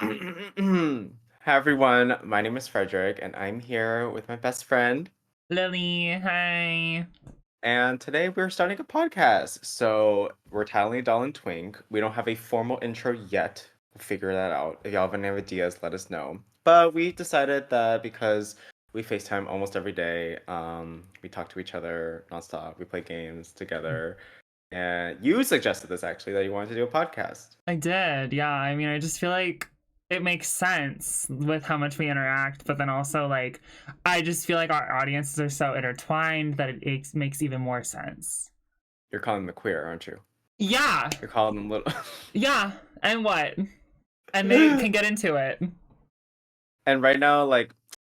Hi everyone, my name is Frederick, and I'm here with my best friend. Lily, hi. And today we're starting a podcast. So we're titling it Doll and Twink. We don't have a formal intro yet. We'll figure that out. If y'all have any ideas, let us know. But we decided that because we FaceTime almost every day, we talk to each other nonstop. We play games together. And you suggested this actually that you wanted to do a podcast. I did, yeah. I mean, I just feel like it makes sense with how much we interact, but then also, like, I just feel like our audiences are so intertwined that it makes even more sense. You're calling them queer, aren't you? Yeah, You're calling them little. yeah. And what? And they can get into it. And right now,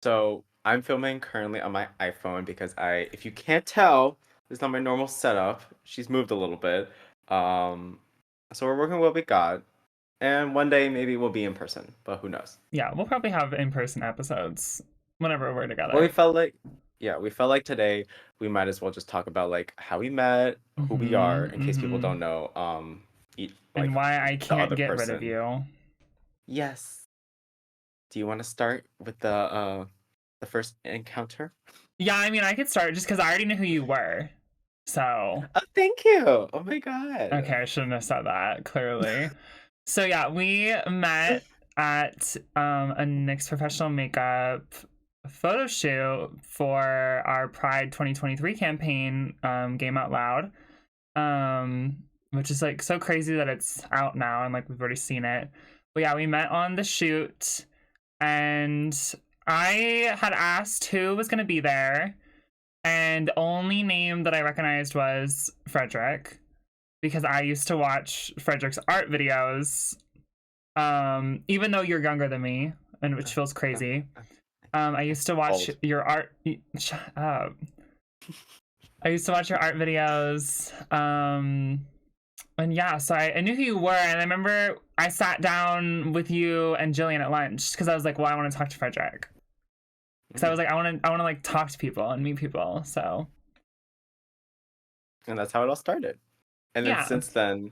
so I'm filming currently on my iPhone because if you can't tell, it's not my normal setup. She's moved a little bit. Um, so we're working with what we got. And one day maybe we'll be in person, but who knows? Yeah, we'll probably have in-person episodes whenever we're But together. we felt like today we might as well just talk about like how we met, who we are, in case people don't know, like And why I the can't other get rid of person. you. Yes. Do you want to start with the first encounter? Yeah, I mean, I could start just because I already knew who you were. So, Oh, thank you. Oh my God. okay, I shouldn't have said that, clearly. So yeah, we met at a NYX professional makeup photo shoot for our Pride 2023 campaign, Game Out Loud. Which is like so crazy that it's out now and like we've already seen it. But yeah, we met on the shoot and I had asked who was gonna be there, and the only name that I recognized was Frederick because I used to watch Frederick's art videos, even though you're younger than me, and which feels crazy. I used to watch Old. your art. Shut up. I used to watch your art videos. And yeah, so I knew who you were, and I remember I sat down with you and Jillian at lunch because I was like, well, I want to talk to Frederick. Because I was like, I want to like talk to people and meet people. So And that's how it all started. And then yeah, since then,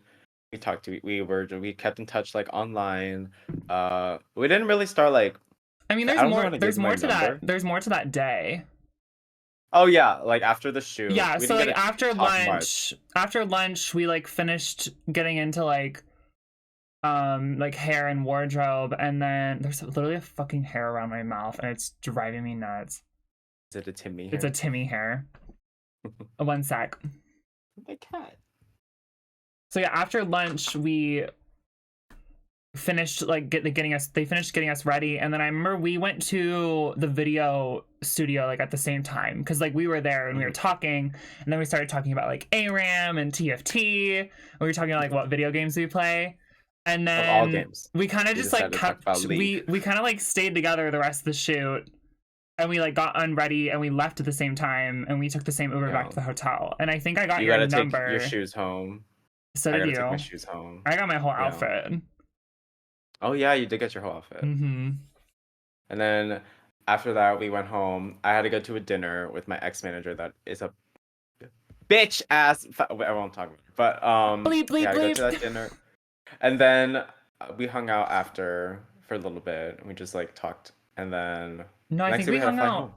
we kept in touch like online. We didn't really start like I mean, I don't know how to give There's you my more to that. number. There's more to that day. Oh yeah, like after the shoot, Yeah, we so didn't like get to talk much. after lunch we like finished getting into like hair and wardrobe, and then there's literally a fucking hair around my mouth and it's driving me nuts. Is it a Timmy It's a here? Timmy hair. One sec. My cat. So yeah, after lunch we finished like getting us they finished getting us ready, and then I remember we went to the video studio like at the same time because like we were there and we were talking, and then we started talking about like ARAM and TFT, and we were talking like what video games we play, and Of all then games, we kind of we just like decided to talk about kept League. we kind of like stayed together the rest of the shoot, and we like got unready and we left at the same time and we took the same Uber back Yeah. to the hotel, and I think I got You your gotta take your number. shoes home. So I did gotta take my you. shoes home. I got my whole Yeah. outfit. Oh yeah, you did get your whole outfit. And then after that, we went home. I had to go to a dinner with my ex-manager that is a bitch ass. I won't talk about it. But Bleep bleep yeah, I go to bleep. that dinner, and then we hung out after for a little bit. And we just like talked, and then No, I next think day we we had to hung fly out. home.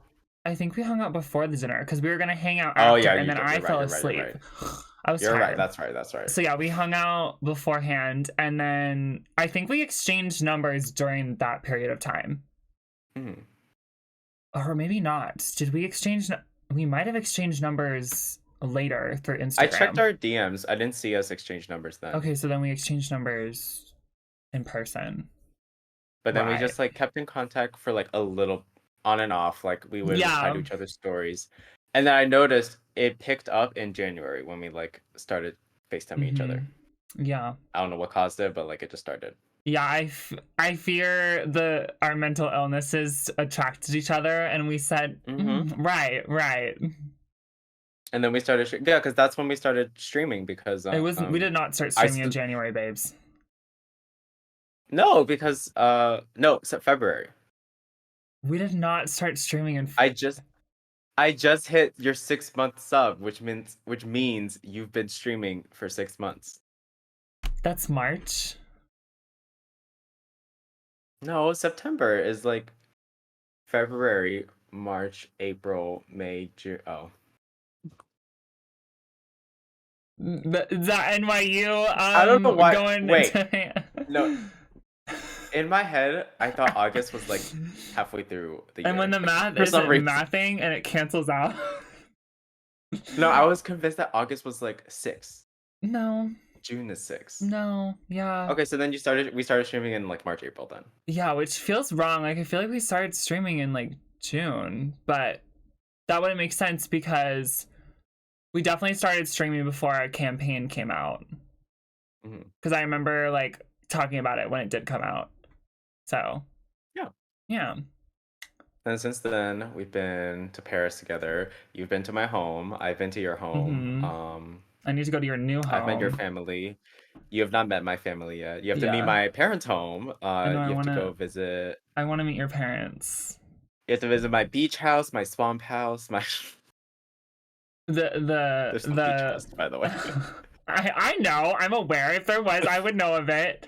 I think we hung out before the dinner because we were gonna hang out Oh after, yeah, and you then did. I You're right. fell You're right. You're asleep. right. I was You're right. tired. That's right. That's right. So yeah, we hung out beforehand, and then I think we exchanged numbers during that period of time, Mhm. or maybe not. Did we exchange? We might have exchanged numbers later through I checked Instagram. our DMs. I didn't see us exchange numbers then. Okay, so then we exchanged numbers in person. But then we Right. just like kept in contact for like a little on and off. Like we would reply Yeah. to each other's stories. And then I noticed it picked up in January when we like started FaceTiming each other. Yeah. I don't know what caused it, but like it just started. Yeah, I fear our mental illnesses attracted each other, and we said, Mm-hmm. Right, right." And then we started, yeah, because that's when we started streaming. Because We did not start I streaming in January, babes. no, because no, February. We did not start streaming in. I just I just hit your 6 month sub, which means you've been streaming for 6 months. That's March. No, September is like February, March, April, May, June. Oh, That NYU I don't know why. going Wait, to no. In my head, I thought August was like halfway through the and when year the math for some isn't reason. mathing and it cancels out. No, I was convinced that August was like 6. No, June is 6. no, yeah. Okay, so then we started streaming in like March, April then. Yeah, which feels wrong. Like I feel like we started streaming in like June, but that wouldn't make sense because we definitely started streaming before our campaign came out. Hmm. Because I remember like talking about it when it did come out. So Yeah. yeah. And since then, we've been to Paris together. You've been to my home. I've been to your home. Mm-hmm. I need to go to your new I've met your home. family. You have not met my family yet. You have to meet Yeah. my parents' home. I know You have to go visit. I wanna meet your parents. You have to visit my beach house, my swamp house, my. There's no beach The house, by the way. I know, I'm aware. If there was, I would know of it.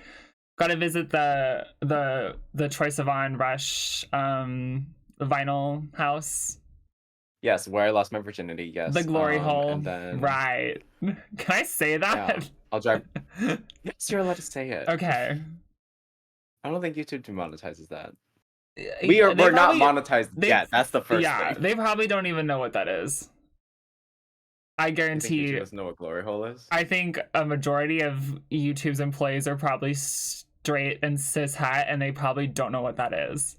Gotta visit the Troye Sivan Rush vinyl house. Yes, where I lost my virginity. Yes. The glory hole. And then Right. Can I say yeah, that? I'll drive. Yes, you're allowed to say it. Okay. I don't think YouTube demonetizes that. We're not monetized yet. That's the first thing. they probably don't even know what that is. I You think guarantee YouTube doesn't know what glory hole is? I think a majority of YouTube's employees are probably straight and cis het, and they probably don't know what that is.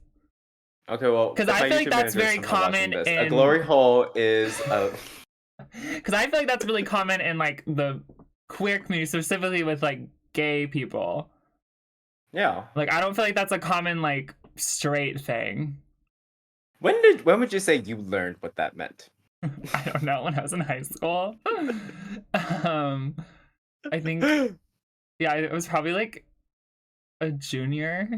Okay, well, Because if I my feel like YouTube that's manager is very somehow watching common this, in a glory hole is a. Because I feel like that's really common in like the queer community, specifically with like gay people. Yeah. Like I don't feel like that's a common like straight thing. When would you say you learned what that meant? I don't know, when I was in high school. I think yeah, it was probably like a junior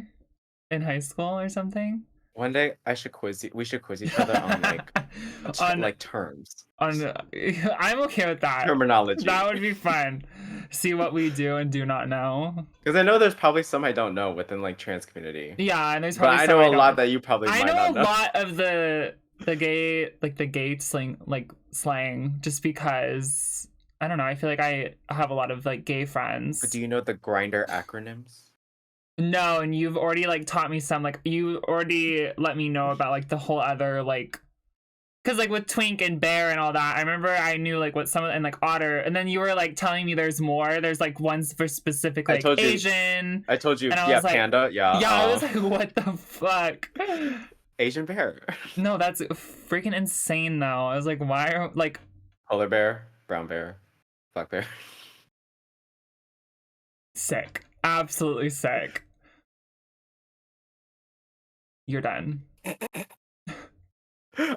in high school or something. One day I should quiz you. We should quiz each other on like terms, I'm okay with that. terminology. That would be fun. See what we do and do not know. Because I know there's probably some I don't know within like trans community. Yeah, and there's But probably I some know a lot don't. that you probably I might know not a know. lot of the gay slang just because I don't know. I feel like I have a lot of like gay friends. But do you know the grinder acronyms? No, and you've already like taught me some. Like you already let me know about like the whole other like, because like with Twink and Bear and all that, I remember I knew like what some of and like Otter, and then you were like telling me there's more. There's like ones for specific like Asian. I told you. And I Yeah, was like, panda. Yeah. Yeah, I was like, what the fuck? Asian bear. No, that's freaking insane though. I was like, why are like Polar bear, brown bear, black bear. sick. Absolutely sick. You're done.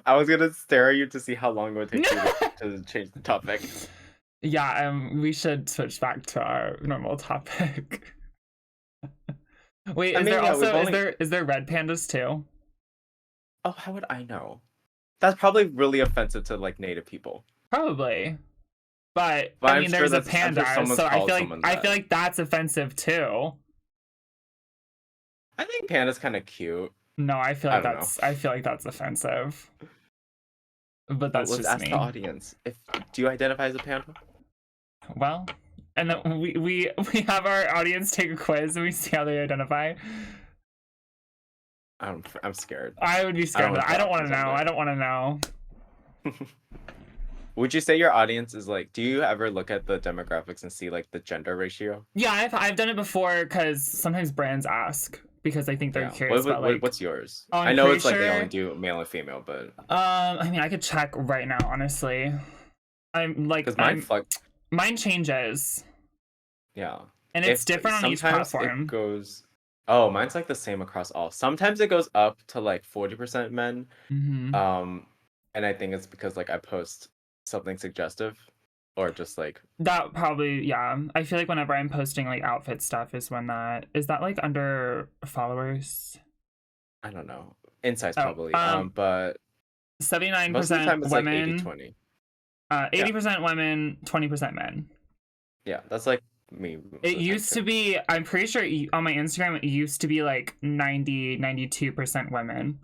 I was gonna stare at you to see how long it would take you to change the topic. Yeah, we should switch back to our normal topic. Wait, is there red pandas too? Oh, how would I know? That's probably really offensive to like native people. Probably. But I mean, sure there's a panda, so I feel like that's offensive too. I think panda's kind of cute. No, I feel like that's offensive. But that's just ask me. the audience. Do you identify as a panda? Well, and then we have our audience take a quiz and we see how they identify. I'm scared. I would be scared. I don't want to know. I don't want to know. Would you say your audience is like? Do you ever look at the demographics and see like the gender ratio? Yeah, I've done it before because sometimes brands ask because I think they're curious about like. What's yours? Oh, I know it's like they only do male and female, but. I mean, I could check right now. Honestly, I'm like because mine changes. Yeah. And it's different on each platform. It goes. Oh, mine's like the same across all. Sometimes it goes up to like 40% men. Mm-hmm. And I think it's because like I post something suggestive, or just like that probably, yeah. I feel like whenever I'm posting like outfit stuff is when that is that like under followers. I don't know. Insights probably. But 79% women. Like 80-20. 80% women, 20% men. Yeah, that's like me It most of the time used to too. be, I'm pretty sure on my Instagram, it used to be like 92% women.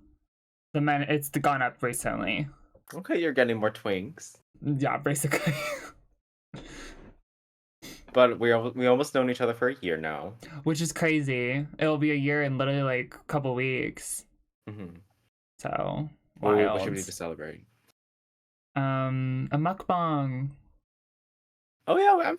The men, it's gone up recently. Okay, you're getting more twinks. Yeah, basically. But we almost known each other for a year now. Which is crazy. It'll be a year in literally like a couple weeks. Hmm. So, Oh, what should we wild. do to celebrate? A mukbang. Oh yeah,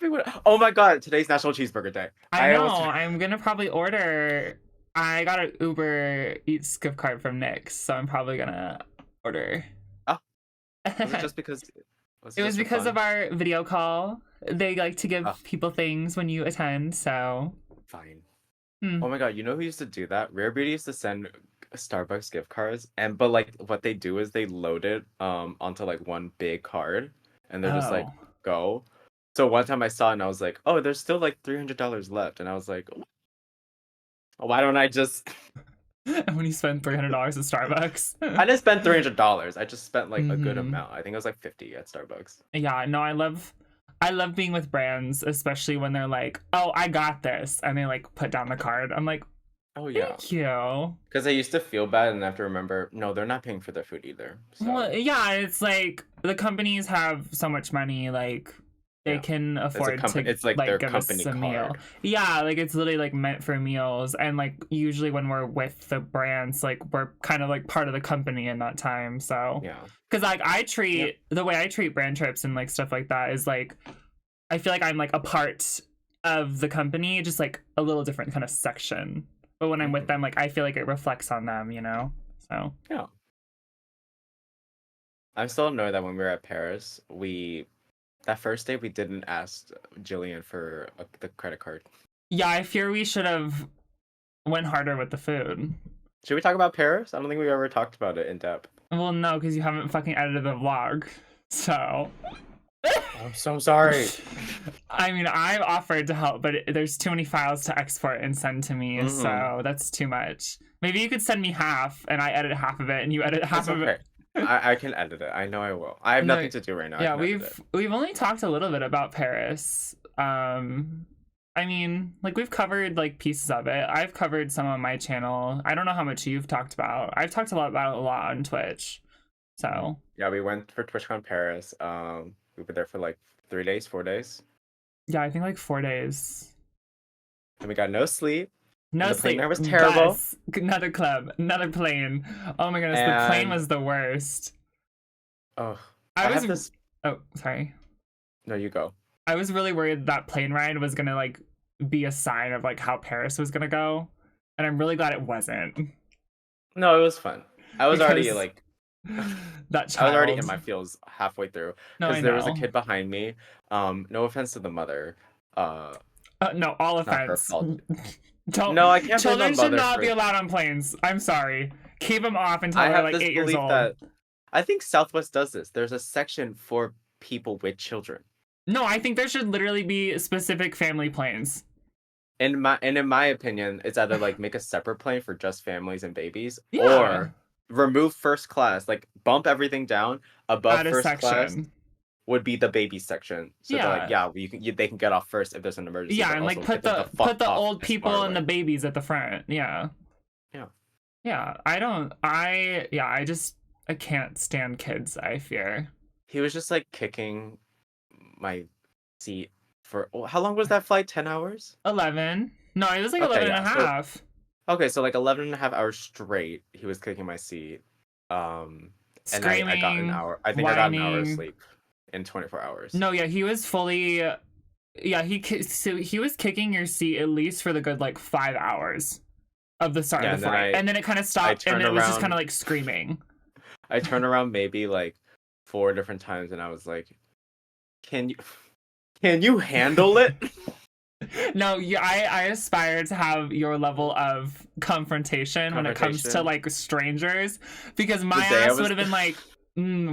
oh my god, today's National Cheeseburger Day. I I know. almost I'm gonna probably order. I got an Uber Eats gift card from Nick's, so I'm probably gonna order. oh, was it It just because was it was just for because of fun? our video call. They like to Oh, give people things when you attend, so. fine. Hmm. Oh my god, you know who used to do that? Rare Beauty used to send Starbucks gift cards, and but like what they do is they load it onto like one big card, and they're just like Oh. go. So one time I saw it and I was like, oh, there's still like $300 left, and I was like, why don't I just? When you spend $300 at I Starbucks. didn't spend $300. I just spent like a good Mm-hmm. amount. I think it was like 50 at Starbucks. Yeah, no, I love being with brands, especially when they're like, "Oh, I got this," and they like put down the card. I'm like, Oh yeah, "Thank you." because I used to feel bad and I have to remember, no, they're not paying for their food either. So Well, yeah, it's like the companies have so much money, like they yeah, can it's a afford company. to It's like like their give us company a meal. card. Yeah, like it's literally like meant for meals, and like usually when we're with the brands, like we're kind of like part of the company in that time. So, Yeah. because like Yep. the way I treat brand trips and like stuff like that is like I feel like I'm like a part of the company, just like a little different kind of section. But when I'm with Hmm. them, like I feel like it reflects on them, you know? So Yeah. I'm still annoyed that when we were at Paris, we that first day we didn't ask Jillian for the credit card. yeah, I fear we should have went harder with the food. Should we talk about Paris? I don't think we ever talked about it in depth. Well, no, because you haven't fucking edited the vlog. So I'm so sorry. I mean, I've offered to help, but there's too many files to export and send to me, Hmm. so that's too much. Maybe you could send me half, and I edit half of it, and you edit half It's of it. okay. I can edit it. I know I will. I have No, nothing to do right now. I yeah, can edit it. we've only talked a little bit about Paris. I mean, like we've covered like pieces of it. I've covered some on my channel. I don't know how much you've talked about. I've talked a lot about it a lot on Twitch. Mhm. So Yeah, we went for TwitchCon Paris. We were there for like 3 days, 4 days, yeah, I think like 4 days. and we got no sleep, and No the plane sleep. ride was terrible. Bus. Another club. Another plane. Oh my goodness, the plane And was the worst. oh, I I was have this. oh, sorry. No, you go. I was really worried that plane ride was gonna like be a sign of like how Paris was gonna go. And I'm really glad it wasn't. No, it was fun. I was already Because like, that I was already in child. my feels halfway through No, because I there was a know. kid behind me. No offense to the mother. Uh, No, all it's not her offense. fault. Don't. No, I can't blame the Children should mother not be for. allowed on planes. I'm sorry. Keep them off until I they're have like this 8 years belief old. that I think Southwest does this. There's a section for people with children. No, I think there should literally be specific family planes. In my opinion, it's either like make a separate plane for just families and babies, Yeah, or remove first class, like bump everything down. Above add a first class section. would be the baby section. So they're like, Yeah, yeah, they can get off first if there's an emergency, yeah, but and like also get them the put fuck the off old as far people and the away. babies at the front. Yeah, Yeah. yeah. I don't. I yeah. I can't stand kids. I fear. He was just like kicking my seat for how long was that flight? 10 hours? 11. No, it was like Okay, 11 and a yeah. So half. okay, so like 11 and a half hours straight, he was kicking my seat. Um, and I got an Screaming, hour. I think I got an hour of whining. sleep in 24 hours. No, yeah, he was fully. Yeah, so he was kicking your seat at least for the good like 5 hours of the start of Yeah, the and then flight, and then it kind of I stopped, and turned it was just kind of around. like screaming. I turned around maybe like 4 different times, and I was like, "Can you, can you handle it?" No, yeah, I aspire to have your level of confrontation when it comes to Confrontation. like strangers, because The my day I ass would was have been like,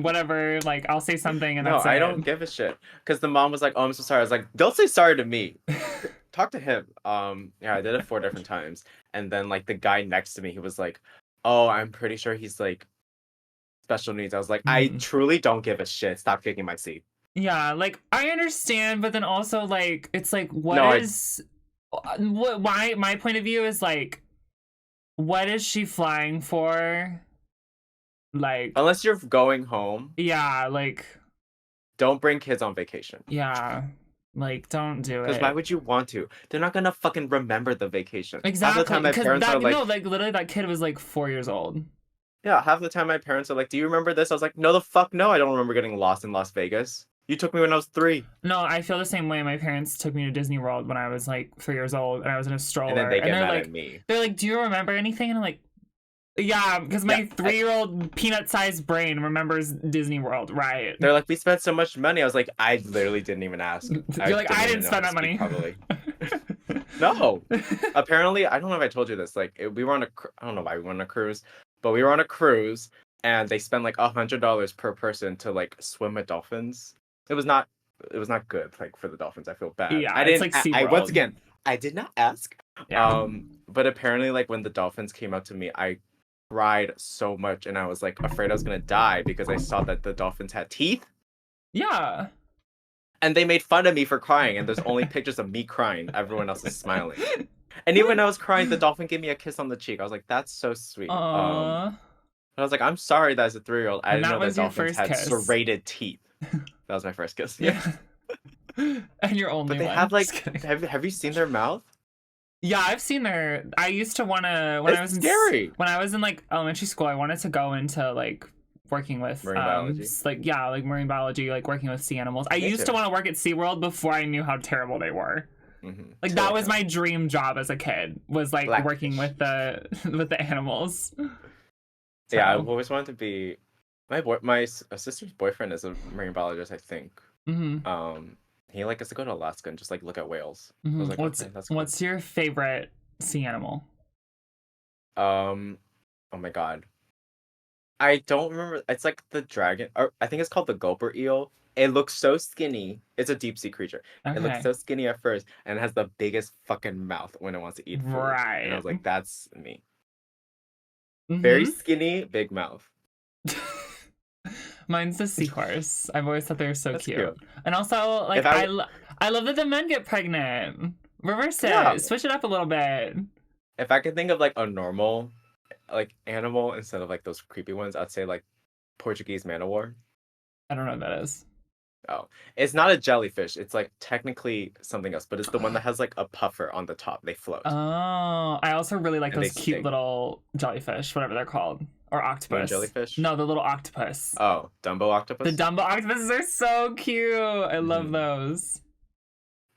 whatever, like I'll say something and no, that's I it. don't give a shit. Because the mom was like, "Oh, I'm so sorry." I was like, "Don't say sorry to me. Talk to him." Yeah, I did it 4 different times, and then like the guy next to me, he was like, "Oh, I'm pretty sure he's like special needs." I was like, "I Mm. truly don't give a shit. Stop kicking my seat." Yeah, like I understand, but then also like it's like No, what my point of view is like what is she flying for? Like unless you're going home, yeah, like don't bring kids on vacation. yeah. Like don't do Because why it. would you want to? They're not gonna fucking remember the vacation. Half the Exactly. time my Cause parents are that like, no, like literally that kid was like 4 years old. yeah, half the time my parents are like, do you remember this? I was like, no, the fuck no, I don't remember getting lost in Las Vegas. You took me when I was 3. No, I feel the same way. My parents took me to Disney World when I was like 3 years old and I was in a And then stroller. they And get mad at me. they're like, do you remember anything? And I'm like, yeah, because Yeah, my 3-year-old peanut-sized brain remembers Disney World, right? they're like, we spent so much money. I was like, I literally didn't even ask. I You're like, didn't I even didn't know how spend to that speak money. properly. No. Apparently, I don't know if I told you this. Like, we were on I don't know why we went on a cruise, but we were on a cruise, and they spent like $100 per person to like swim with dolphins. It was not. It was not good. Like for the dolphins, I feel bad. Yeah, I it's didn't. like I once SeaWorld. again, I did not ask. Yeah. But apparently, like when the dolphins came up to me, I cried so much, and I was like afraid I was gonna die because I saw that the dolphins had teeth, Yeah. and they made fun of me for crying. And there's only pictures of me crying. Everyone else is smiling. And even when I was crying, the dolphin gave me a kiss on the cheek. I was like, "That's so sweet." Aww. I was like, "I'm sorry that as a 3-year-old, I And didn't that know that was your dolphins first had kiss. serrated teeth." That was my first kiss. Yeah. Yes, And your but only they have one. Just like, kidding. have you seen their mouth? Yeah, I've seen their. I used to wanna It's scary. when I was in like elementary school. I wanted to go into like working with Marine biology. like yeah, like marine biology, like working with sea animals. I Me used to too. want to work at SeaWorld before I knew how terrible they were. Like To that like was my dream job as a kid. Was like working blackfish. with the with the animals. Yeah, I've So. always wanted to be. My sister's boyfriend is a marine biologist, I think. Mhm. Um, he like us to go to Alaska and just like look at whales. I was Mhm. like, okay, that's cool. What's your favorite sea animal? Um, oh my god, I don't remember. It's like the dragon, or I think it's called the gulper eel. It looks so skinny. It's a deep sea creature. It looks Okay. so skinny at first, and it has the biggest fucking mouth when it wants to eat food. And I Right. was like, that's me. Very Mhm. skinny, big mouth. Mine's the seahorse. I've always thought they were so That's cute. cute. And also, If like, I, I love that the men get pregnant. Reverse yeah, it. Switch it up a little bit. if I could think of like a normal, like animal instead of like those creepy ones, I'd say like Portuguese man o' war. I don't know what that is. Oh, it's not a jellyfish. It's like technically something else, but it's the one that has like a puffer on the top. They float Oh, I also really like and they those cute sting. little jellyfish, whatever they're called. Or Moon octopus. jellyfish. No, the little octopus. Oh, Dumbo The octopus. Dumbo octopuses are so cute. I love Hmm. those.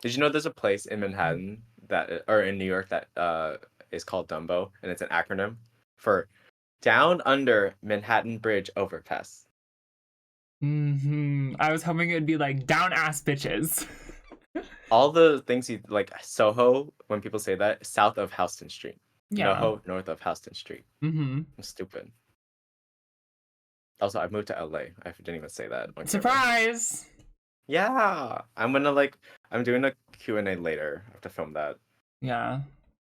Did you know there's a place in Manhattan that, or in New York that is called Dumbo, and it's an acronym for Down Under Manhattan Bridge Overpass. I was hoping it would be like down ass bitches. All the things you like Soho, when people say that, south of Houston Street. Yeah. NoHo, north of Houston Street. Mm-hmm. I'm stupid. Also, I moved to LA. I didn't even say that on camera. Surprise. Yeah, I'm gonna like I'm doing a Q&A later. I have to film that. Yeah.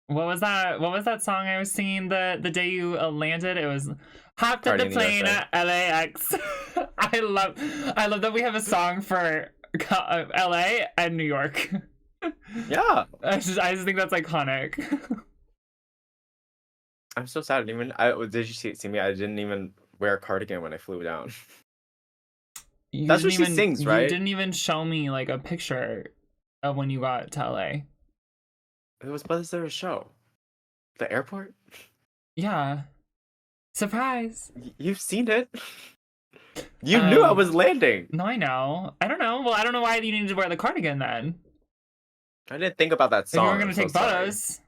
What was that? What was that song I was singing the day you landed? It was hopped at Party the in the plane USA. at LAX. I love that we have a song for LA and New York. Yeah, I just think that's iconic. I'm so sad. I didn't even I did you see me? I didn't even wear a cardigan when I flew down. That's what she sings, You right? didn't even show me like a picture of when you got to LA. Was there a show? The airport? Yeah. Surprise. You've seen it. You knew I was landing. No, I know. I don't know. Well, I don't know why you needed to wear the cardigan then. I didn't think about that If you were song. I'm gonna so take sorry. photos, you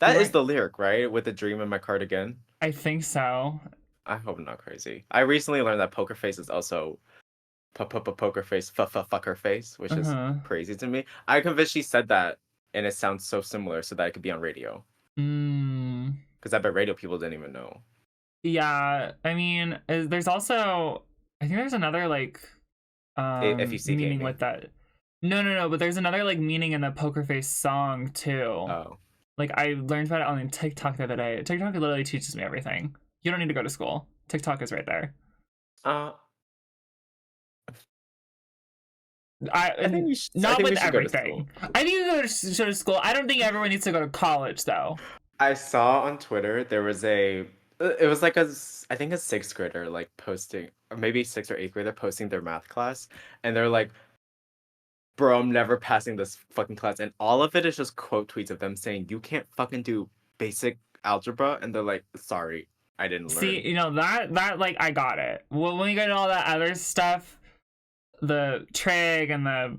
That is weren't. the lyric, right? With the dream in my cardigan. I think so. I hope I'm not crazy. I recently learned that poker face is also poker face, fucker face, which is Uh-huh. crazy to me. I convinced she said that, and it sounds so similar, so that it could be on radio. Mm. Because I bet radio people didn't even know. Yeah. I mean, there's also I think there's another like If you see meaning gaming. with that. No, no, no, but there's another like meaning in the poker face song too. Oh. Like I learned about it on TikTok the other day. TikTok literally teaches me everything. You don't need to go to school. TikTok is right there. Uh, I think you should. I Not think we with should go to school. everything. I think you go to school. I don't think everyone needs to go to college though. I saw on Twitter there was it was like I think a sixth grader like posting, or maybe sixth or eighth grader posting their math class, and they're like, "Bro, I'm never passing this fucking class," and all of it is just quote tweets of them saying, "You can't fucking do basic algebra," and they're like, "Sorry, I didn't See, learn." you know that like I got it. Well, when you get all that other stuff, the trig and the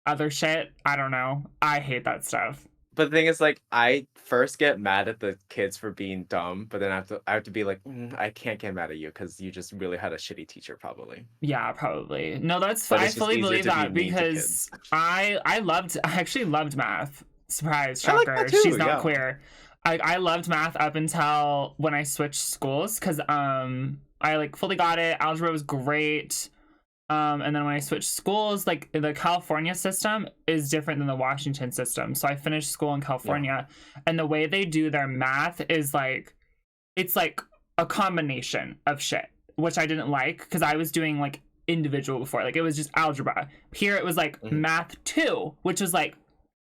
other shit, I don't know. I hate that stuff. But the thing is, like, I first get mad at the kids for being dumb, but then I have to be like, I can't get mad at you because you just really had a shitty teacher, probably. Yeah, probably. No, But I it's just fully easier believe to be that mean to because kids. I actually loved math. Surprise, I like that shocker. She's too, not yeah. queer. I loved math up until when I switched schools because I like fully got it. Algebra was great. And then when I switched schools, like the California system is different than the Washington system. So I finished school in Yeah. California, and the way they do their math is like it's like a combination of shit, which I didn't like because I was doing like individual before. Like it was just algebra. Here it was like Mhm. math 2, which was like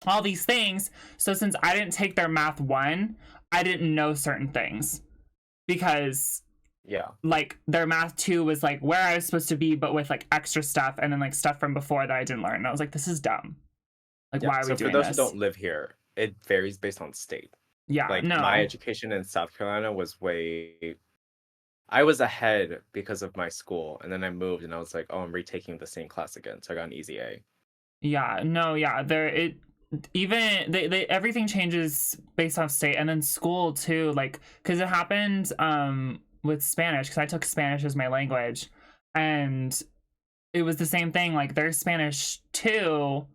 all these things. So since I didn't take their math 1, I didn't know certain things because Yeah. like their math 2 was like where I was supposed to be, but with like extra stuff and then like stuff from before that I didn't learn. And I was like, this is dumb. Like, Yeah. why are we So for doing those who this? don't live here, it varies based on state. Yeah, Like my no. education in South Carolina was I was ahead because of my school, and then I moved and I was like, oh, I'm retaking the same class again. So I got an easy A. Yeah, no, yeah. There it even they everything changes based off state and then school too, like because it happened with Spanish because I took Spanish as my language and it was the same thing. Like their Spanish 2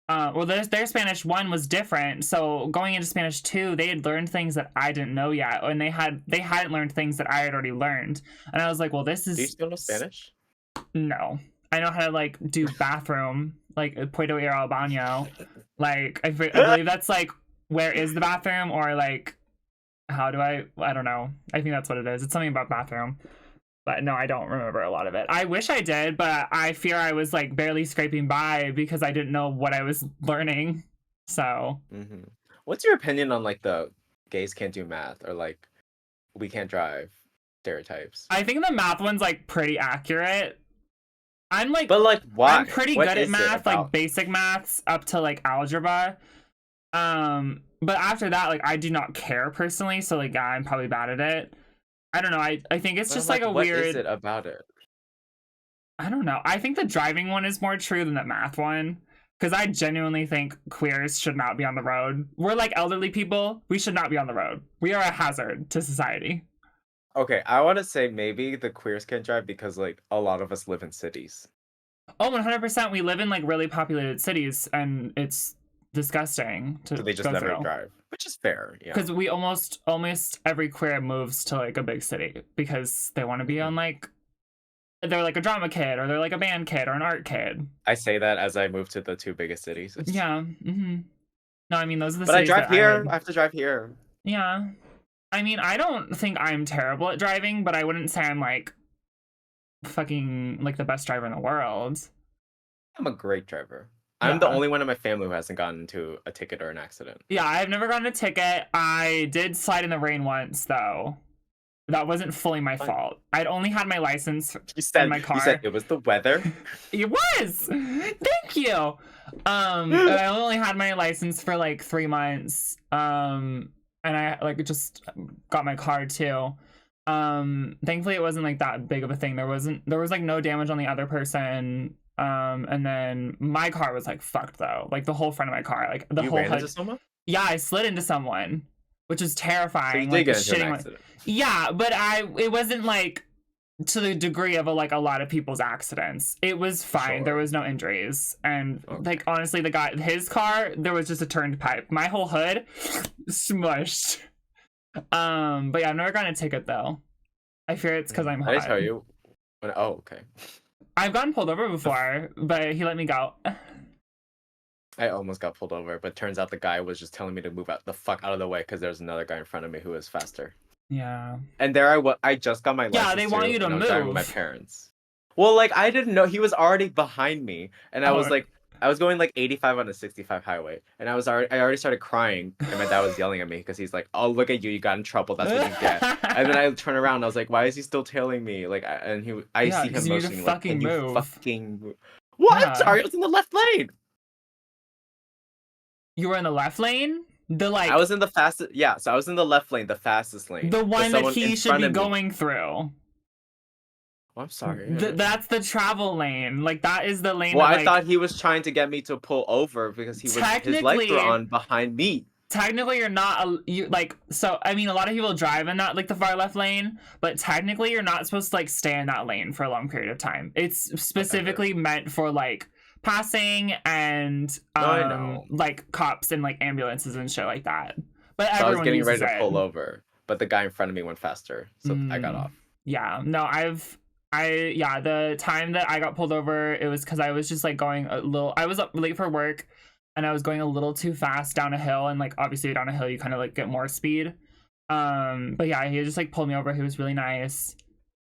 well their Spanish 1 was different, so going into Spanish 2 they had learned things that I didn't know yet, and they hadn't learned things that I had already learned, and I was like, well, this Do you is still know Spanish? no. I know how to like do bathroom, like puedo ir al baño. Like I believe that's like where is the bathroom, or like how do I don't know. I think that's what it is. It's something about bathroom. But no, I don't remember a lot of it. I wish I did, but I fear I was like barely scraping by because I didn't know what I was learning. So hmm What's your opinion on like the gays can't do math or like we can't drive stereotypes? I think the math one's like pretty accurate. I'm like But like, I'm why? pretty What good at is it math, like about? basic maths up to like algebra. But after that, like I do not care personally, so like yeah, I'm probably bad at it. I don't know. I think it's But I'm just like like, a what is weird. it about it? I don't know. I think the driving one is more true than the math one. Because I genuinely think queers should not be on the road. We're like elderly people. We should not be on the road. We are a hazard to society. Okay, I want to say maybe the queers can't drive because like a lot of us live in cities, Oh, 100%. We live in like really populated cities, and it's disgusting so to they just go never through. drive, which is fair. Yeah. Because we almost every queer moves to like a big city because they want to be Mhm. on like they're like a drama kid or they're like a band kid or an art kid. I say that as I move to the two biggest cities. Yeah. No, I mean those are the But I cities drive that I here. would. I have to drive here. Yeah. I mean, I don't think I'm terrible at driving, but I wouldn't say I'm like fucking like the best driver in the world. I'm a great driver. I'm the Yeah. only one in my family who hasn't gotten into a ticket or an accident. Yeah, I've never gotten a ticket. I did slide in the rain once though. That wasn't fully my Fun. fault. I'd only had my license You in said my you said car. it was the weather. It was. Thank you. I only had my license for like 3 months. And I like just got my car too. Thankfully it wasn't like that big of a thing. There was like no damage on the other person. And then my car was like fucked though. Like the whole front of my car, like the You whole ran into hood. someone, Yeah, I slid into someone, which is so you terrifying. did Like get into an shitting my. accident. Yeah, but it wasn't like to the degree of a lot of people's accidents. It was fine. There Sure. was no injuries. And Okay. like honestly, the guy his car, there was just a turned pipe. My whole hood smushed. But yeah, I've never gotten a ticket though. I fear it's because I'm I didn't hot. tell you. Oh, okay. I've gotten pulled over before, but he let me go. I almost got pulled over, but turns out the guy was just telling me to move out the fuck out of the way because there's another guy in front of me who was faster. Yeah. And there I was. I just got my license. Yeah, they want too, you to and I was driving with my move. parents. Well, like I didn't know he was already behind me, and Oh, I was going like 85 on a 65 highway, and I already started crying, and my dad was yelling at me because he's like, "Oh, look at you, you got in trouble. That's what you get." And then I turn around, and I was like, "Why is he still tailing me?" Like, I yeah, see because him you need to motioning, like, "Can fucking you move. fucking move?" What? Yeah. Sorry, I was in the left lane. You were in the left lane? The I like was in the fastest. Yeah, so I was in the left lane, the fastest lane, the but one that someone in he should front be of me. going through. Oh, I'm sorry. I didn't. That's the travel lane. Like that is the lane Well, that I like thought he was trying to get me to pull over because his lights were technically on behind me. technically you're not you like so I mean a lot of people drive in that like the far left lane, but technically you're not supposed to like stay in that lane for a long period of time. It's Whatever. specifically meant for like passing and No, I know. like cops and like ambulances and shit like that. But So I was everyone getting ready uses to it. pull over, but the guy in front of me went faster, so I got Mm, off. yeah, no, yeah, the time that I got pulled over, it was because I was just like going a little, I was up late for work and I was going a little too fast down a hill. And like, obviously, down a hill, you kind of like get more speed. But yeah, he just like pulled me over. He was really nice.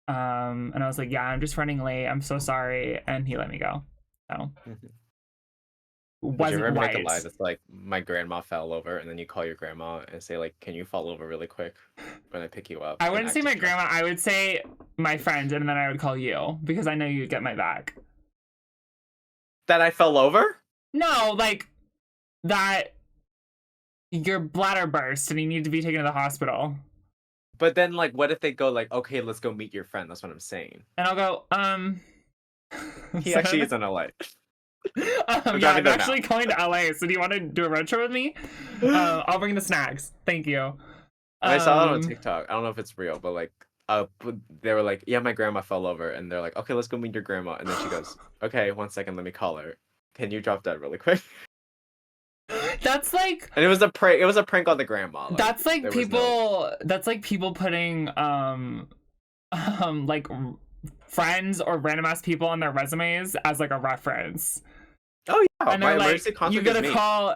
And I was like, yeah, I'm just running late. I'm so sorry. And he let me go. So, Mhm. Would you wasn't ever make a lie white. that's like my grandma fell over, and then you call your grandma and say like, "Can you fall over really quick when I pick you up?" I and wouldn't say act my distressed? grandma, I would say my friend, and then I would call you because I know you'd get my back. That I fell over? No, like that your bladder burst and you need to be taken to the hospital. But then like, what if they go like, "Okay, let's go meet your friend." That's what I'm saying. And I'll go, He so actually is in LA. I'm yeah, driving I'm there now. actually going to LA. So do you want to do a road trip with me? I'll bring the snacks. Thank you. I saw it on Um, TikTok. I don't know if it's real, but like, they were like, "Yeah, my grandma fell over," and they're like, "Okay, let's go meet your grandma." And then she goes, "Okay, 1 second, let me call her. Can you drop that really quick?" that's like And it was a prank. It was a prank on the grandma. Like, that's like there was no. people putting like friends or random ass people on their resumes as like a reference. Oh yeah, And my they're emergency like, you contact is gotta me. call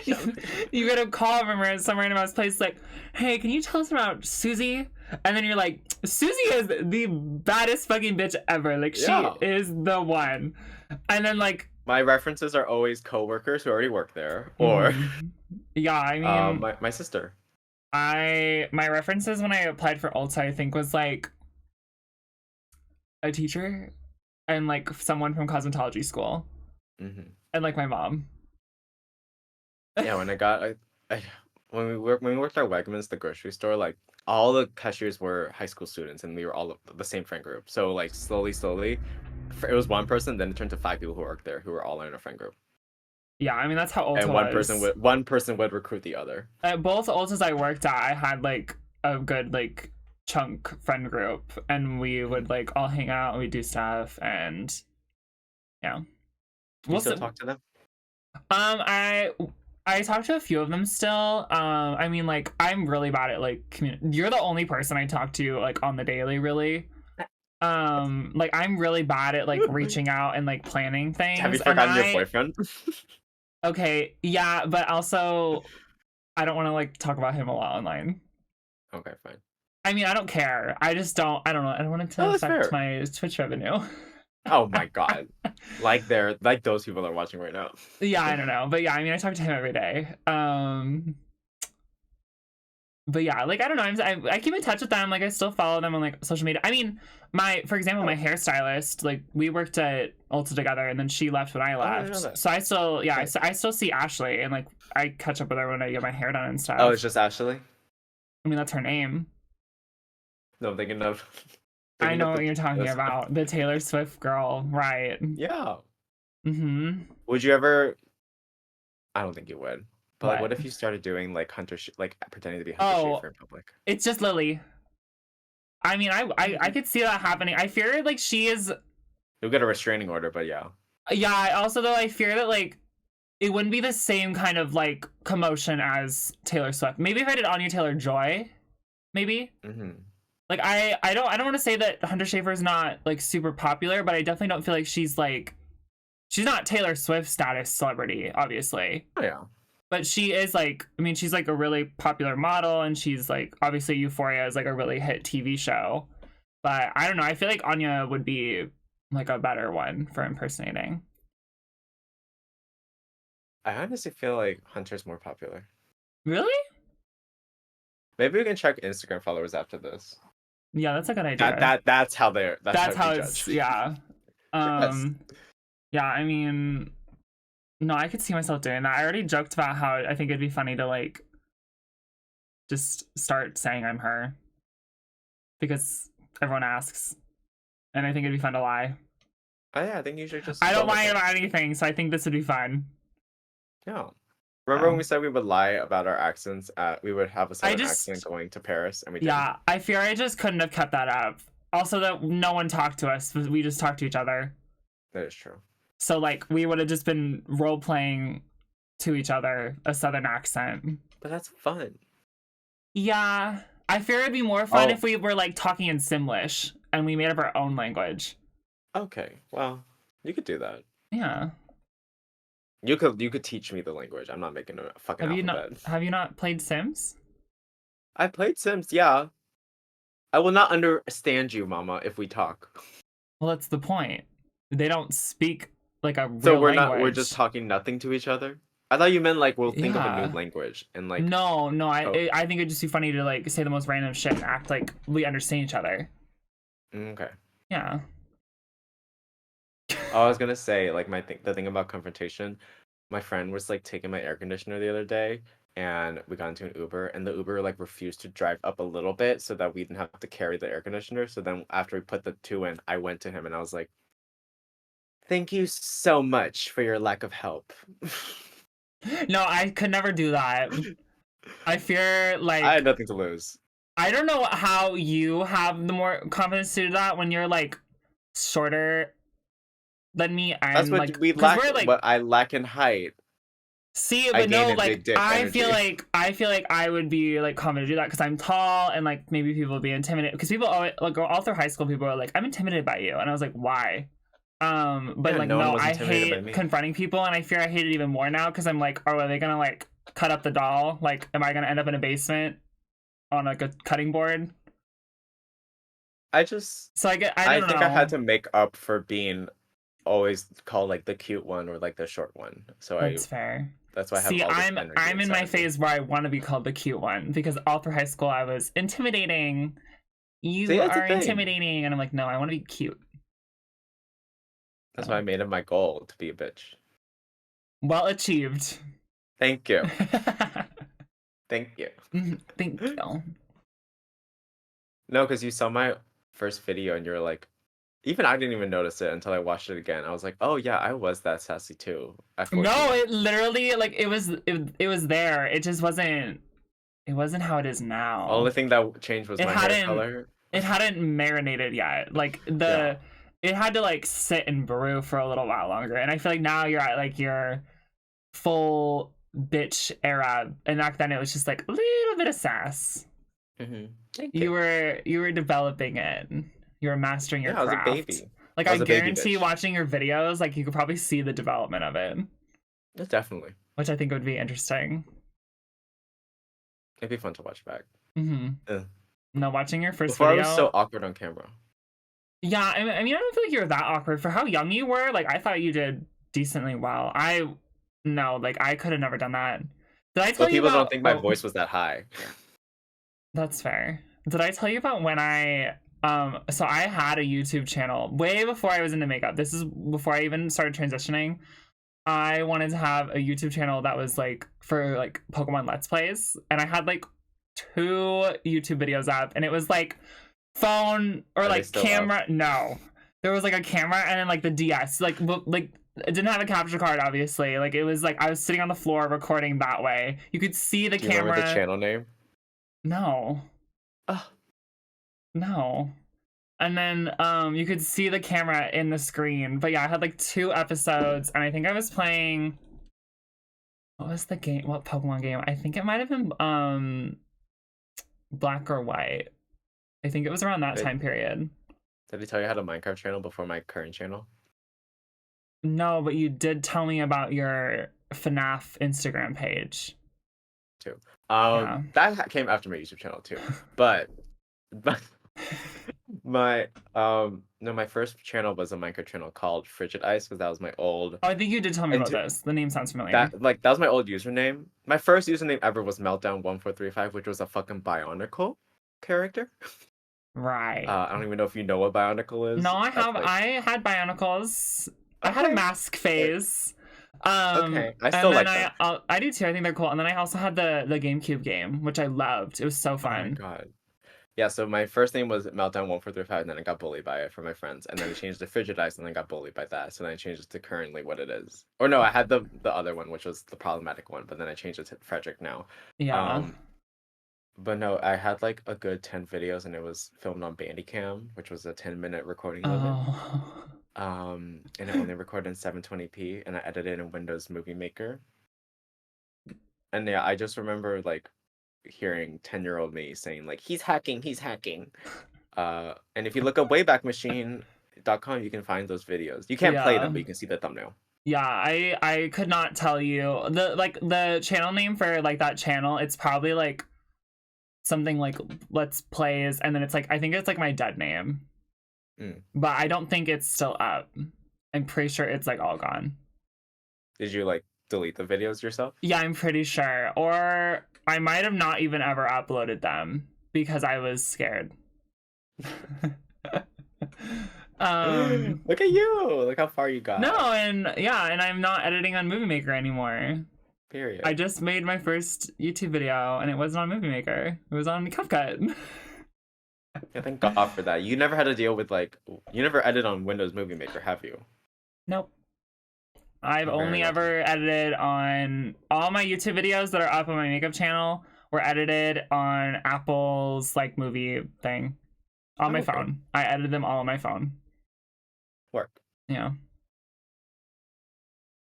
you, Yeah. you get a call from some random ass place like, hey, can you tell us about Susie? And then you're like, Susie is the baddest fucking bitch ever. Like she Yeah. is the one. And then like, My references are always coworkers who already work there, or yeah, I mean, my sister. I my references when I applied for Ulta, I think was like a teacher and like someone from cosmetology school Hmm. and like my mom. Yeah, when I when we worked at Wegmans, the grocery store, like all the cashiers were high school students, and we were all the same friend group. So like slowly, it was one person, then it turned to 5 people who worked there, who were all in a friend group, Yeah, I mean that's how Ulta and was. one person would recruit the other. At both Ultas I worked at, I had like a good like chunk friend group, and we would Mhm. like all hang out and we do stuff, and yeah. You We'll still s- talk to them? I talked to a few of them still. I mean like I'm really bad at like you're the only person I talk to like on the daily really. Like I'm really bad at like reaching out and like planning Have you things, and forgotten your I boyfriend? okay, yeah, but also I don't want to like talk about him a lot online. Okay, fine. I mean, I don't care. I just don't. I don't know. I don't want it to No, that's affect fair. my Twitch revenue. Oh my God, like those people are watching right now. Yeah, I don't know, but yeah, I mean, I talk to him every day. But yeah, like I don't know. I keep in touch with them. Like I still follow them on like social media. I mean, my for example, my Oh, hairstylist. Like we worked at Ulta together, and then she left when I oh, I didn't know left. that. So I still, yeah, Nice. I still see Ashley, and like I catch up with her when I get my hair done and Oh, it's stuff. just Ashley. I mean, that's her name. No, I'm thinking of I thinking know of what you're talking this. about. The Taylor Swift girl, right? Yeah. Mm-hmm. Would you ever? I don't think you would. But like, what What? if you started doing like like pretending to be Hunter Oh, Schafer in public? it's just Lily. I mean, I You could see that happening. I fear like she is. You'll get a restraining order, but yeah. Yeah. Also, though, I fear that like it wouldn't be the same kind of like commotion as Taylor Swift. Maybe if I did Anya Taylor Joy, maybe. Hmm. Like I don't want to say that Hunter Schafer is not like super popular, but I definitely don't feel like she's not Taylor Swift status celebrity, obviously. Oh yeah. But she is like, I mean, she's like a really popular model, and she's like obviously Euphoria is like a really hit TV show. But I don't know. I feel like Anya would be like a better one for impersonating. I honestly feel like Hunter's more popular. Really? Maybe we can check Instagram followers after this. Yeah, that's a good That idea. that that's how that's how That's we how it's, judge. yeah. Yes. Yeah, I mean, no, I could see myself doing that. I already joked about how I think it'd be funny to like just start saying I'm her because everyone asks, and I think it'd be fun to lie. Oh yeah, I think you should just I go don't with lie it. about anything, so I think this would be fun. Yeah. Remember when So we said we would lie about our accents? We would have a I southern accent just, going to Paris, and we did. yeah, I fear I just couldn't have kept that up. Also, that no one talked to us; we just talked to each other. That is true. So like we would have just been role playing to each other a southern accent. But that's fun. Yeah, I fear it'd be more fun Oh, if we were like talking in Simlish and we made up our own language. okay. Well, you could do that. Yeah. You could teach me the language. I'm not making a fucking alphabet. Have you not played Sims? I played Sims, yeah. I will not understand you, Mama, if we talk. Well, that's the point. They don't speak like a So real we're just language. talking nothing to each other? I thought you meant like we'll think of a new Yeah. language and like No, no, oh, I think it'd just be funny to like say the most random shit and act like we understand each other. okay. Yeah. I was gonna say like the thing about confrontation. My friend was like taking my air conditioner the other day, and we got into an Uber, and the Uber like refused to drive up a little bit so that we didn't have to carry the air conditioner. So then after we put the two in, I went to him and I was like, "Thank you so much for your lack of help." No, I could never do that. I fear I had like nothing to lose. I don't know how you have the more confidence to do that when you're like shorter than me That's and what like we because lack. we're like What I lack in height, see I but gain no in like big dick energy. I feel like I would be like confident to do that because I'm tall and like maybe people would be intimidated because people always like all through high school people are like I'm intimidated by you and I was like why but Yeah, like no one no was I intimidated by hate me. confronting people and I fear I hate it even more now because I'm like oh are they gonna like cut up the doll like am I gonna end up in a basement on like a cutting board I just, so I I don't think I had know. to make up for being always called like the cute one or like the short one. So That's fair. that's why I have See, all this energy I'm in inside my of me. phase where I want to be called the cute one because all through high school I was intimidating. See, You that's a are thing. intimidating, and I'm like, no, I want to be cute. That's why So, I made it my goal to be a bitch. well achieved. Thank you. Thank you. Thank you. No, because you saw my first video and you're like, even I didn't even notice it until I watched it again. I was like, oh yeah, I was that sassy too at No, 14. it literally like it was there. It wasn't how it is Only now. thing that changed was It my hair hadn't color. it hadn't marinated yet. Like Yeah. it had to like sit and brew for a little while longer. And I feel like now you're at like your full bitch era, and back then it was just like a little bit of sass. Thank you. You were developing it. You were mastering your Yeah, I was a craft. baby. Like I I was a baby guarantee bitch. watching your videos, like you could probably see the development of it, Yeah, definitely. which I think would be interesting. It'd be fun to watch back. Mm-hmm. Ugh. No, watching your first Before I was so video. awkward on camera. Yeah, I mean, I don't feel like you were that awkward for how young you were. Like I thought you did decently well. I no, like I could have never done that. Did I tell But you people don't about? think my Oh, voice was that high. that's fair. Did I tell you about when I so I had a YouTube channel way before I was into makeup. This is before I even started transitioning. I wanted to have a YouTube channel that was like for like Pokemon Let's Plays, and I had like two YouTube videos up, and it was like phone or Are they like still up? camera. No, there was like a camera and then like the DS, like it didn't have a capture card, obviously. Like it was like I was sitting on the floor recording that way. You could see the Do you remember the camera. channel name? No, Oh, no. And then you could see the camera in the screen. But yeah, I had like two episodes, and I think I was playing what was the game? What Pokemon game? I think it might have been Black or White. I think it was around that did, time period. did he tell you I had a Minecraft channel before my current channel? No, but you did tell me about your FNAF Instagram page. Too. Yeah. That came after my YouTube channel too. But My no, my first channel was a Minecraft channel called Frigid Ice because that was my old Oh, I think you did tell me and about this. The name sounds familiar. that was my old username. My first username ever was Meltdown1435, which was a fucking Bionicle character. Right. I don't even know if you know what Bionicle No, is. That's like I had Bionicles. I had a okay. mask Eh, phase. Okay, I And still then like them. I do too. I think they're cool. And then I also had the GameCube game, which I loved. It was so Oh my fun. god. Yeah, so my first name was Meltdown1435, and then I got bullied by it from my friends, and then I changed to Frigid Ice, and then I got bullied by that, so then I changed it to currently what it is. Or no, I had the other one, which was the problematic one, but then I changed it to Frederick now. Yeah. Um, but no, I had like a good 10 videos, and it was filmed on Bandicam, which was a 10-minute recording limit. Oh. And it only recorded in 720p, and I edited in Windows Movie Maker. And yeah, I just remember like hearing 10-year-old me saying like he's hacking. And if you look up waybackmachine.com, you can find those videos. You can't play them, Yeah. but you can see the thumbnail. Yeah, I could not tell you the channel name for like that channel. It's probably like something like Let's Plays, and then it's like I think it's like my dead name, Mm. but I don't think it's still up. I'm pretty sure it's like all gone. Did you like delete the videos yourself? Yeah, I'm pretty sure, or I might have not even ever uploaded them because I was scared. um Look at you! Look how far you no, got. and yeah, and I'm not editing on Movie Maker anymore. I Period. just made my first YouTube video and it wasn't on Movie Maker. It was on CapCut. Yeah, thank God for that. You never had to deal with like you never edit on Windows Movie Maker, have you? Nope. I've You're very only lucky. ever edited on all my YouTube videos that are up on my makeup channel were edited on Apple's like movie thing on Oh, my okay. phone. I edited them all on my phone. Work. Yeah.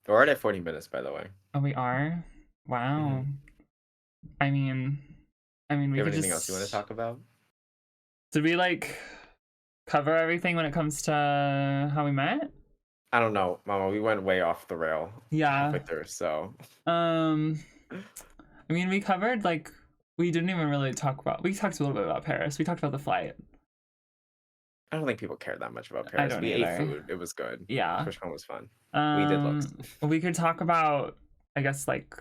We're already at 40 minutes, by the way. Oh, we are? Wow. Mm-hmm. I mean, we You have could anything else you want to just. talk about? Did we like cover everything when it comes to how we met? I don't know, Mama. We went way off the rail Yeah. halfway through, so. Um, I mean, we covered like we didn't even really talk about. We talked a little bit about Paris. We talked about the flight. I don't think people care that much about I Paris. don't We ate either. food. It was good. Yeah. TwitchCon was fun. We did looks. We could talk about, I guess, like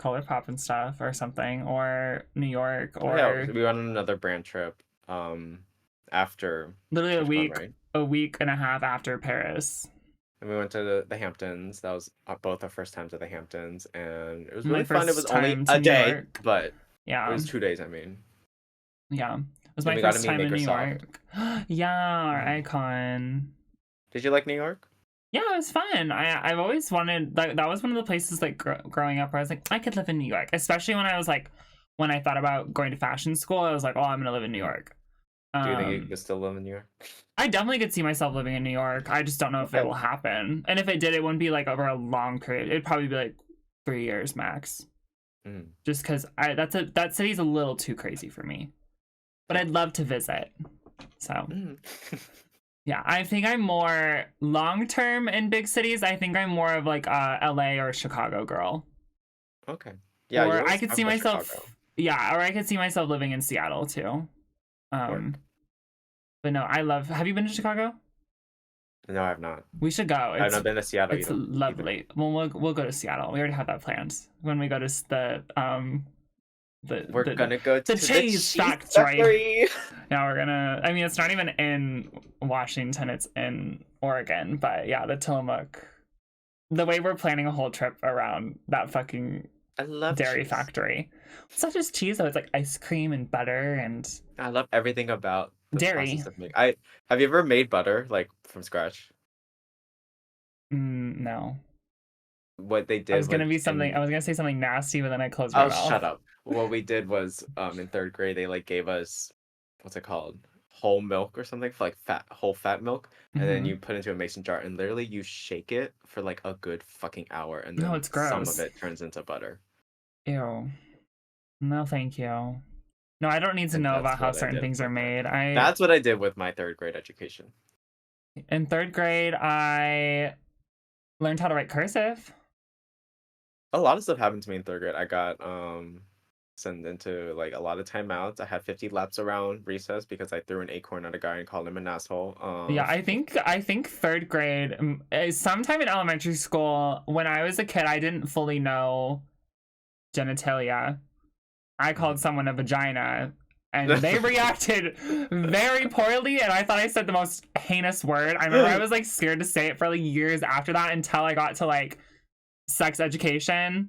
ColourPop and stuff or something, or New York, Oh, yeah, or we went on another brand trip after literally TwitchCon, right? a week and a half after Paris. And we went to the Hamptons. That was both our first times at the Hamptons, and it was My really fun. It was first only time to a New day, York. but it Yeah. was 2 days, I mean. Yeah. It was And my we got to first meet time in New Makersoft. York. Yeah, our Mhm. icon. Did you like New York? Yeah, it was fun. I've always wanted that was one of the places like growing up where I was like I could live in New York, especially when I was like when I thought about going to fashion school, I was like, "Oh, I'm going to live in New York." Do you think you Um could still live in New York? I definitely could see myself living in New York. I just don't know if it Okay. will happen. And if it did, it wouldn't be like over a long period. It'd probably be like 3 years max. Mm. Just cuz that city's a little too crazy for me. But I'd love to visit. So, Mm. yeah, I think I'm more long term in big cities. I think I'm more of like a LA or Chicago girl. Okay. Yeah, you Or I always could talk see about myself, Chicago. yeah, or I could see myself living in Seattle too. Work. Um, but no, I love. Have you been to Chicago? No, I've not. We should go. I've not been to Seattle It's either. lovely. Well, we'll go to Seattle. We already have that planned when we go to We're gonna go the to the cheese cheese factory. factory. Now we're gonna. I mean, it's not even in Washington. It's in Oregon. But yeah, the Tillamook. The way we're planning a whole trip around that fucking I love dairy cheese. factory. It's not just cheese though. It's like ice cream and butter and I love everything about the dairy. process of making. I have you ever made butter like from scratch? No. What they did was I in was gonna say something nasty, but then I closed my oh mouth. shut up. What we did was in third grade they like gave us what's it called? Whole milk or something for like whole fat milk, and then Hmm. you put it into a mason jar and literally you shake it for like a good fucking hour and No, then it's some of gross. it turns into butter. Ew. No, thank you. No, I don't need to And know that's about how what I certain did things are with my made. that's what I did with my third grade education. In third grade, I learned how to write cursive. A lot of stuff happened to me in third grade. I got and into like a lot of timeouts. I had 50 laps around recess because I threw an acorn at a guy and called him an asshole. Yeah, I think third grade, sometime in elementary school, when I was a kid, I didn't fully know genitalia. I called someone a vagina, and they reacted very poorly, and I thought I said the most heinous word. I remember I was like scared to say it for like years after that until I got to like sex education,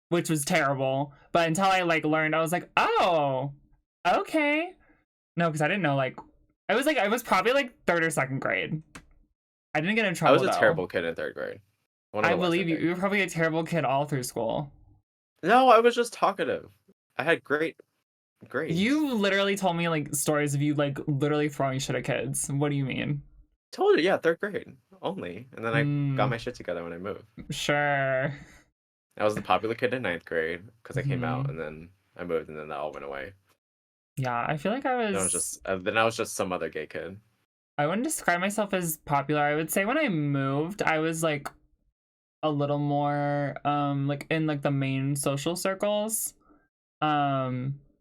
which was terrible. But until I like learned, I was like, oh, okay. No, because I didn't know like I was probably like third or second grade. I didn't get in I trouble was a though. terrible kid in third grade. One of I the worst, believe you. think. You were probably a terrible kid all through school. No, I was just talkative. I had great grades. You literally told me like stories of you like literally throwing shit at kids. What do you mean? Told you, yeah, third grade only. And then I got Mm, my shit together when I moved. sure. I was the popular kid in ninth grade because I came out, Mhm. and then I moved, and then that all went away. Yeah, I feel like I Then I was just some other gay kid. I wouldn't describe myself as popular. I would say when I moved, I was like a little more like in like the main social circles.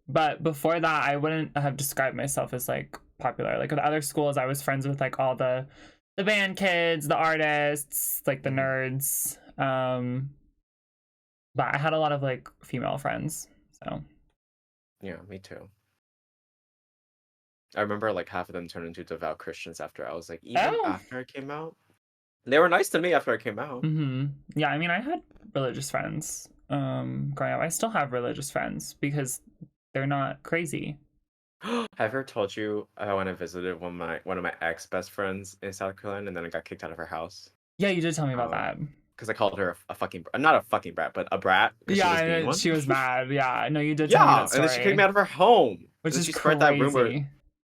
But before that, I wouldn't have described myself as like popular. Like with other schools, I was friends with like all the band kids, the artists, like the nerds. But I had a lot of like female friends. So Yeah, me too. I remember like half of them turned into devout Christians after I was like, even oh, after I came out. They were nice to me after I came out. yeah. I mean, I had religious friends growing up. I still have religious friends because they're not crazy. Have I ever told you when I visited one of my ex best friends in South Carolina, and then I got kicked out of her house? Yeah, you did tell me about that. Because I called her a fucking, not a fucking brat, but a brat, because she Yeah, was being one. she was mad. Yeah, no, you did tell me Yeah, that and then she kicked me story, out of her home. which And then is she spread that rumor. crazy.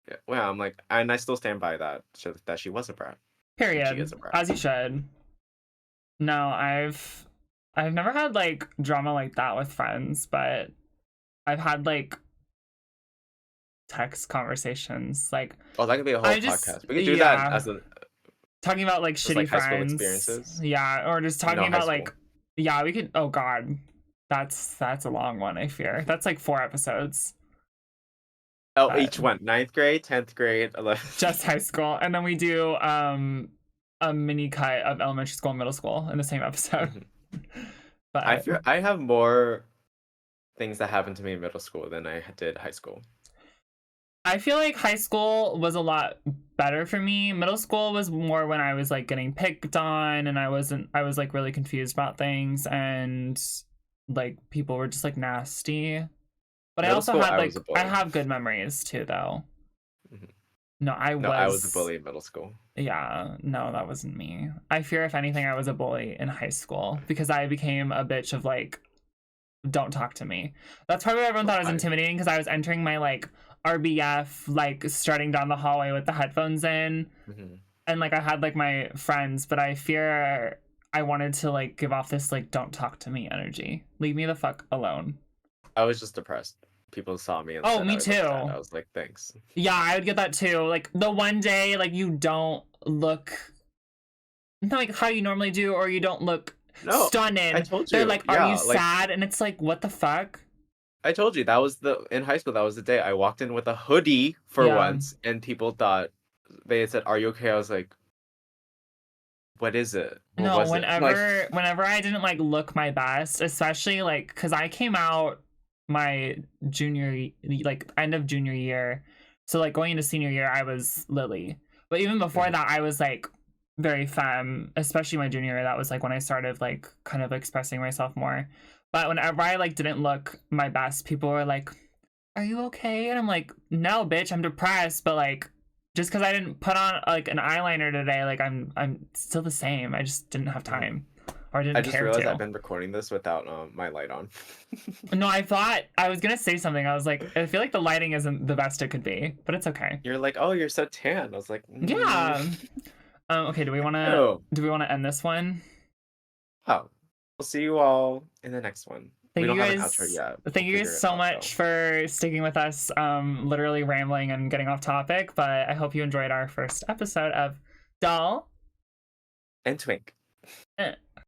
Yeah, well, I'm like, and I still stand by that, that she was a brat. And she Period. is a brat. As you should. No, I've never had like drama like that with friends, but I've had like text conversations. Like Oh, that could be a whole I just podcast. We could do that as a talking about like just shitty like high school friends. experiences. Yeah, or just talking No, high about school. like yeah, we could oh god. That's a long one, I fear. That's like 4 episodes. Oh, But each one. 9th grade, 10th grade, 11th. just high school. And then we do a mini cut of elementary school and middle school in the same episode. But I feel I have more things that happened to me in middle school than I did high school. I feel like high school was a lot better for me. Middle school was more when I was like getting picked on and I was like really confused about things and like people were just like nasty. But I Middle also school, had I like was a bully. I have good memories too though. Mhm. No, I was a bully in middle school. Yeah, no, that wasn't me. I fear if anything I was a bully in high school because I became a bitch of like don't talk to me. That's probably why everyone thought I was intimidating because I was entering my like RBF, like strutting down the hallway with the headphones in. And like I had like my friends, but I fear I wanted to like give off this like don't talk to me energy. Leave me the fuck alone. I was just depressed. People saw me and Oh, said me I was too. upset. I was like, thanks. Yeah, I would get that too. Like the one day like you don't look not like how you normally do or you don't look stunning. I told you. They're like, are yeah, you sad? And it's like, what the fuck? I told you that was in high school. That was the day I walked in with a hoodie for once, and people thought they had said, "Are you okay?" I was like, "What is it?" No, whenever I didn't like look my best, especially like because I came out my junior like end of junior year, so like going into senior year I was Lily, but even before that I was like very femme, especially my junior year. That was like when I started like kind of expressing myself more. But whenever I like didn't look my best, people were like, "Are you okay?" And I'm like, "No, bitch, I'm depressed." But like, just because I didn't put on like an eyeliner today, like I'm still the same. I just didn't have time, or didn't care to. I just realized I've been recording this without my light on. No, I thought I was gonna say something. I was like, I feel like the lighting isn't the best it could be, but it's okay. You're like, "Oh, you're so tan." I was like, Yeah. Okay. Do we want to end this one? Oh, we'll see you all in the next one. Thank we don't you have an guys. outro yet. Thank you guys so much for sticking with us, literally rambling and getting off topic. But I hope you enjoyed our first episode of Doll and Twink.